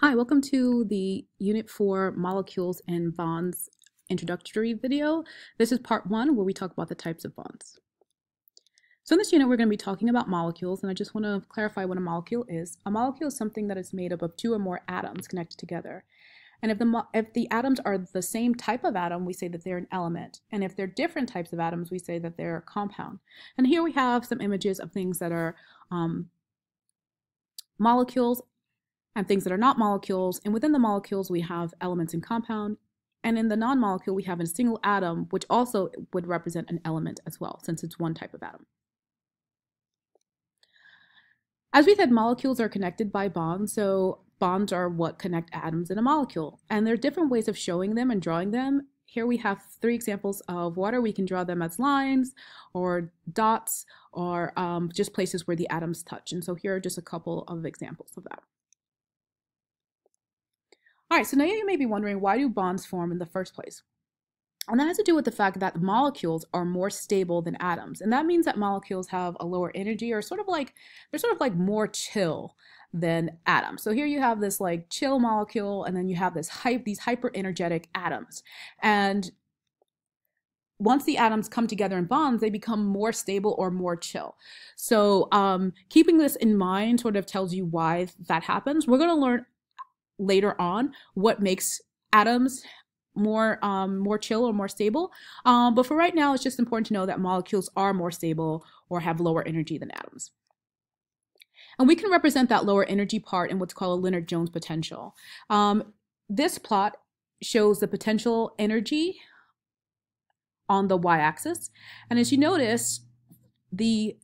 Hi, welcome to the Unit 4 Molecules and Bonds introductory video. This is part 1 where we talk about the types of bonds. So in this unit we're going to be talking about molecules, and I just want to clarify what a molecule is. A molecule is something that is made up of two or more atoms connected together. And if the atoms are the same type of atom, we say that they're an element. And if they're different types of atoms, we say that they're a compound. And here we have some images of things that are molecules and things that are not molecules. And within the molecules, we have elements and compound. And in the non-molecule, we have a single atom, which also would represent an element as well, since it's one type of atom. As we said, molecules are connected by bonds. So bonds are what connect atoms in a molecule. And there are different ways of showing them and drawing them. Here we have 3 examples of water. We can draw them as lines or dots or just places where the atoms touch. And so here are just a couple of examples of that. All right, so now you may be wondering, why do bonds form in the first place? And that has to do with the fact that molecules are more stable than atoms. And that means that molecules have a lower energy, or they're sort of like more chill than atoms. So here you have this like chill molecule, and then you have these hyper energetic atoms. And once the atoms come together in bonds, they become more stable or more chill. So keeping this in mind sort of tells you why that happens. We're going to learn later on what makes atoms more chill or more stable. But for right now, it's just important to know that molecules are more stable or have lower energy than atoms. And we can represent that lower energy part in what's called a Lennard-Jones potential. This plot shows the potential energy on the y-axis. And as you notice, the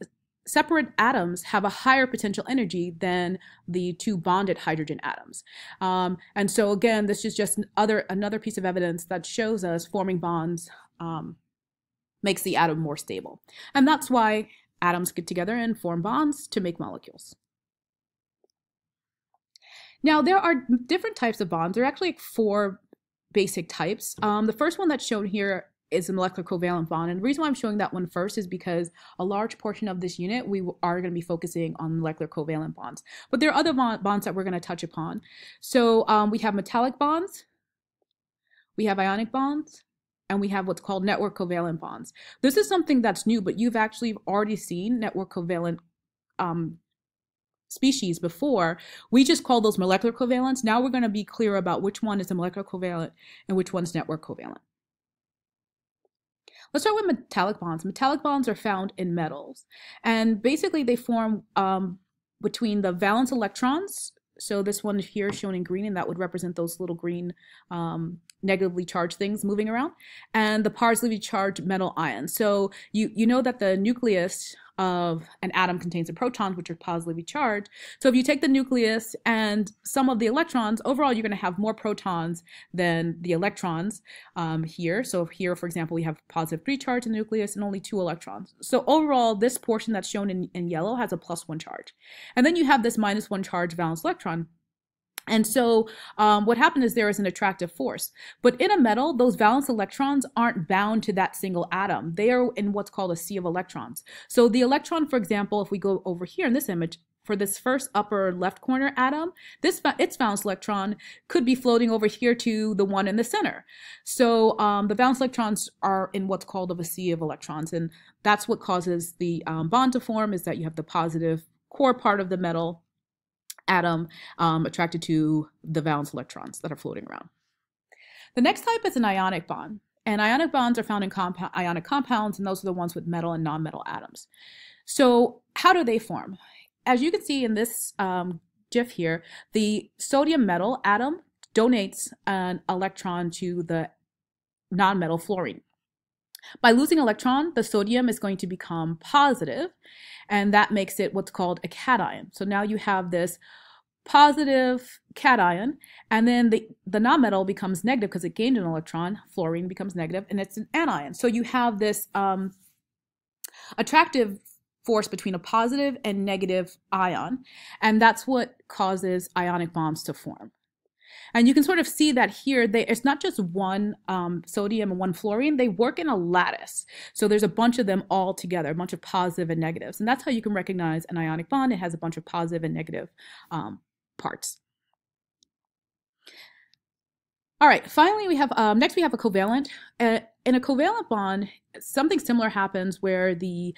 separate atoms have a higher potential energy than the 2 bonded hydrogen atoms. And so again, this is just another piece of evidence that shows us forming bonds makes the atom more stable. And that's why atoms get together and form bonds to make molecules. Now, there are different types of bonds. There are actually 4 basic types. The first one that's shown here is a molecular covalent bond. And the reason why I'm showing that one first is because a large portion of this unit, we are going to be focusing on molecular covalent bonds. But there are other bonds that we're going to touch upon. So we have metallic bonds, we have ionic bonds, and we have what's called network covalent bonds. This is something that's new, but you've actually already seen network covalent species before. We just call those molecular covalents. Now we're going to be clear about which one is a molecular covalent and which one's network covalent. Let's start with metallic bonds. Metallic bonds are found in metals, and basically they form between the valence electrons. So this one here is shown in green, and that would represent those little green negatively charged things moving around, and the positively charged metal ions. So you know that the nucleus of an atom contains the protons, which are positively charged. So if you take the nucleus and some of the electrons, overall you're going to have more protons than the electrons here. So here, for example, we have positive 3 charge in the nucleus and only 2 electrons. So overall, this portion that's shown in yellow has a +1 charge. And then you have this -1 charge valence electron. And so what happened is there is an attractive force. But in a metal, those valence electrons aren't bound to that single atom. They are in what's called a sea of electrons. So the electron, for example, if we go over here in this image, for this first upper left corner atom, its valence electron could be floating over here to the one in the center. So the valence electrons are in what's called a sea of electrons. And that's what causes the bond to form, is that you have the positive core part of the metal atom attracted to the valence electrons that are floating around. The next type is an ionic bond. And ionic bonds are found in ionic compounds, and those are the ones with metal and non-metal atoms. So how do they form? As you can see in this GIF here, the sodium metal atom donates an electron to the non-metal fluorine. By losing an electron, the sodium is going to become positive, and that makes it what's called a cation. So now you have this positive cation, and then the nonmetal becomes negative because it gained an electron. Fluorine becomes negative, and it's an anion. So you have this attractive force between a positive and negative ion, and that's what causes ionic bonds to form. And you can sort of see that here, it's not just one sodium and one fluorine, they work in a lattice. So there's a bunch of them all together, a bunch of positive and negatives. And that's how you can recognize an ionic bond. It has a bunch of positive and negative parts. All right, finally we have, next we have a covalent. In a covalent bond, something similar happens where the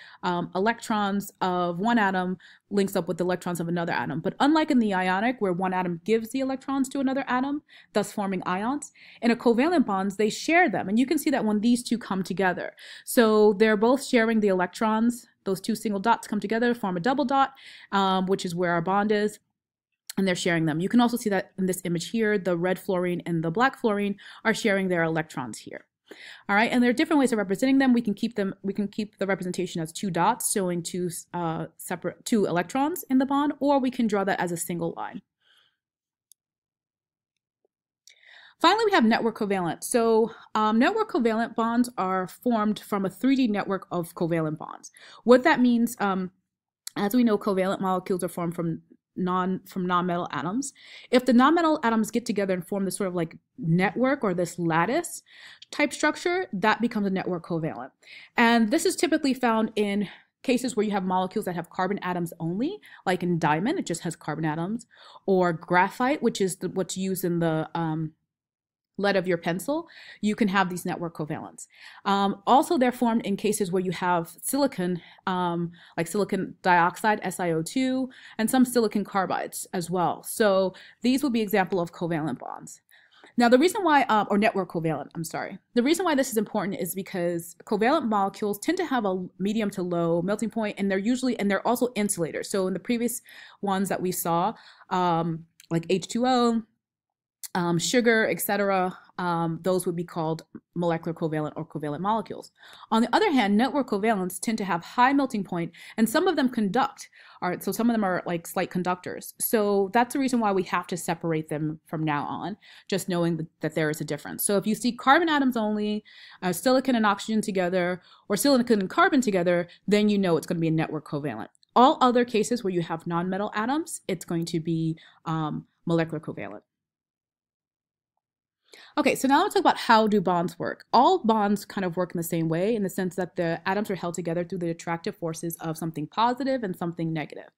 electrons of one atom links up with the electrons of another atom. But unlike in the ionic, where one atom gives the electrons to another atom, thus forming ions, in a covalent bonds, they share them. And you can see that when these two come together. So they're both sharing the electrons. Those two single dots come together, form a double dot, which is where our bond is. And they're sharing them. You can also see that in this image here, the red fluorine and the black fluorine are sharing their electrons here. All right, and there are different ways of representing them. We can keep the representation as two dots showing two electrons in the bond, or we can draw that as a single line. Finally, we have network covalent. So network covalent bonds are formed from a 3D network of covalent bonds. What that means, as we know, covalent molecules are formed from non-metal atoms. If the non-metal atoms get together and form this sort of like network or this lattice type structure, that becomes a network covalent. And this is typically found in cases where you have molecules that have carbon atoms only, like in diamond, it just has carbon atoms, or graphite, which is what's used in the lead of your pencil. You can have these network covalents. Also, they're formed in cases where you have silicon, like silicon dioxide, SiO2, and some silicon carbides as well. So these will be example of covalent bonds. Now, the reason why, or network covalent, I'm sorry. The reason why this is important is because covalent molecules tend to have a medium to low melting point, and they're also insulators. So in the previous ones that we saw, like H2O, sugar, etc., those would be called molecular covalent or covalent molecules. On the other hand, network covalents tend to have high melting point, and some of them conduct. So some of them are like slight conductors. So that's the reason why we have to separate them from now on, just knowing that there is a difference. So if you see carbon atoms only, silicon and oxygen together, or silicon and carbon together, then you know it's going to be a network covalent. All other cases where you have non-metal atoms, it's going to be molecular covalent. Okay, so now let's talk about how do bonds work. All bonds kind of work in the same way, in the sense that the atoms are held together through the attractive forces of something positive and something negative.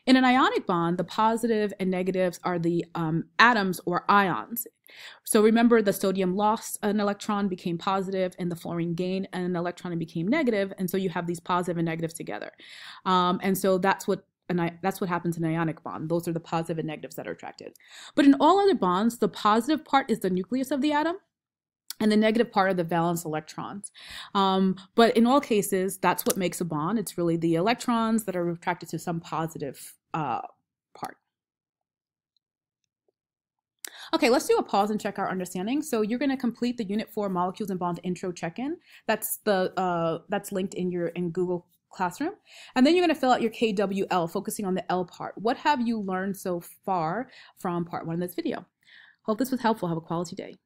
In an ionic bond, the positive and negatives are the atoms or ions. So remember, the sodium lost an electron, became positive, and the fluorine gained an electron and became negative, and so you have these positive and negatives together. And so that's what happens in an ionic bond. Those are the positive and negatives that are attracted. But in all other bonds, the positive part is the nucleus of the atom, and the negative part are the valence electrons. But in all cases, that's what makes a bond. It's really the electrons that are attracted to some positive part. Okay, let's do a pause and check our understanding. So you're going to complete the Unit 4 Molecules and Bonds Intro check-in. That's linked in Google Classroom. And then you're going to fill out your KWL, focusing on the L part. What have you learned so far from part 1 of this video? Hope this was helpful. Have a quality day.